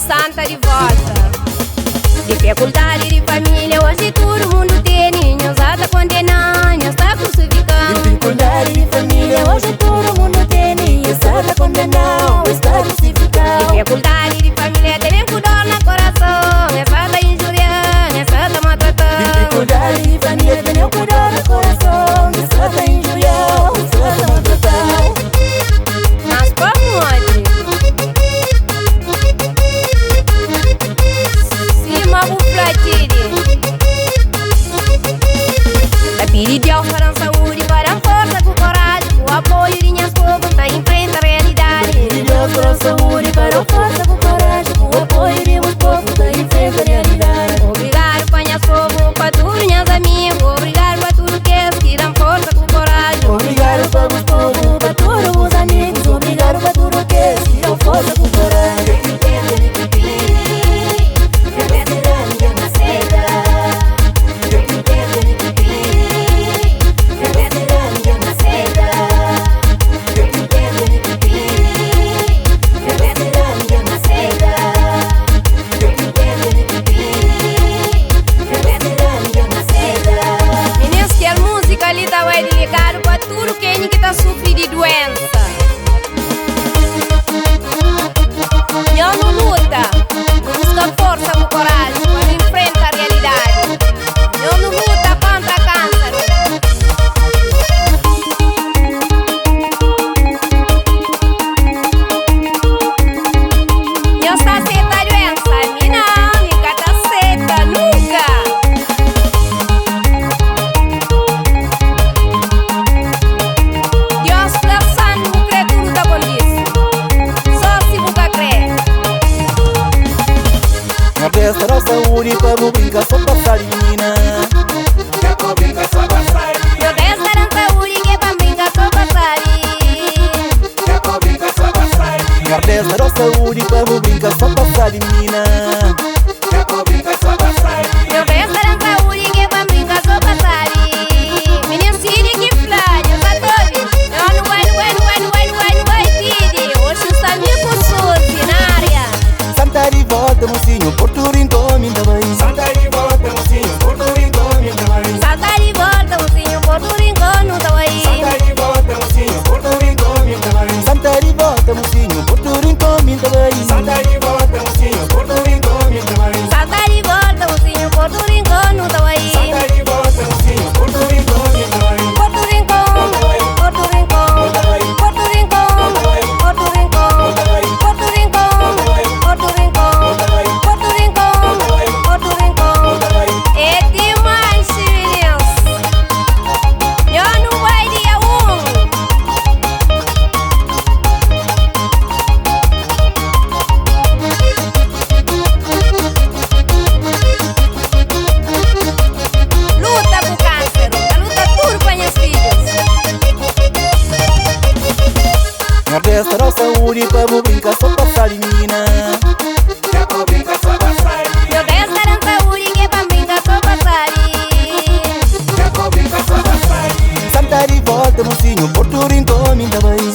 Santa de volta. Dificuldade de família, hoje todo mundo tem. Ninguém está condenado, ninguém está crucificado. Dificuldade de família, hoje todo mundo tem. Ninguém está condenado, está crucificado. Dificuldade de família, tem com dor no coração. Essa está injuriando, essa está maltratando. Dificuldade de família, tem com dor no coração. Essa está injuriando, essa está maltratando. Mas como onde? Da Piridial para a saúde, para a força, com coragem, com o apoio de minhas povos, tá em frente à realidade. Piridial para a saúde, para a força, com coragem, com o apoio de meus povos, tá em frente à realidade. Obrigado para minhas povos, para tudo minhas amigos. Obrigado para tudo que dão força, com coragem. Obrigado para os povos, para todos os amigos. Obrigado para tudo que dão força, com coragem. Tá sofrendo de doença. Eu não luta, não busca força com coragem para enfrentar a realidade. Eu não luta contra câncer. Eu está aceita a doença, mim não, nunca tá aceita, nunca. Nordeste da saúde, para não brincar só passar de mina. Que para brincar só passar. Nordeste da saúde, que para brincar só passar. Que para brincar só passar. Nordeste da saúde, para não brincar só passar de mina. Que para brincar só passar. Nordeste da saúde, que para brincar só passar. Menino Cid que flade, eu já tô vendo. Eu não vai, Cid. Hoje está minha consulta na área. Santa de volta, mocinho, Porto Rincão, me dá bem. Santa de volta, mocinho, Porto Rincão, me dá bem. Santa de volta, mocinho, Porto Rincão, não tá aí. Santa de volta, mocinho, Porto Rincão, me dá bem. Santa de volta, mocinho, Porto Rincão, me dá bem. Santa de volta, mocinho, Porto Rincão, me dá bem. Santa de volta, mocinho, Porto Rincão, não tá aí. Santa de volta, mocinho, Porto Rincão, me dá bem. Porto Rincão, Porto Rincão, Porto Rincão, Porto Rincão, Porto Rincão, Porto Rincão, Porto Rincão, Porto Rincão. É demais, filhos. Eu não vai dia Luta com o câncer, luta tudo para meus filhos. Nordeste da saúde, para não brincar só passar de mina. Que para brincar só passar. Nordeste da saúde, que para brincar só passar. Que para brincar só passar. Santa de volta, mocinho, Porto Rincão, me dá bem.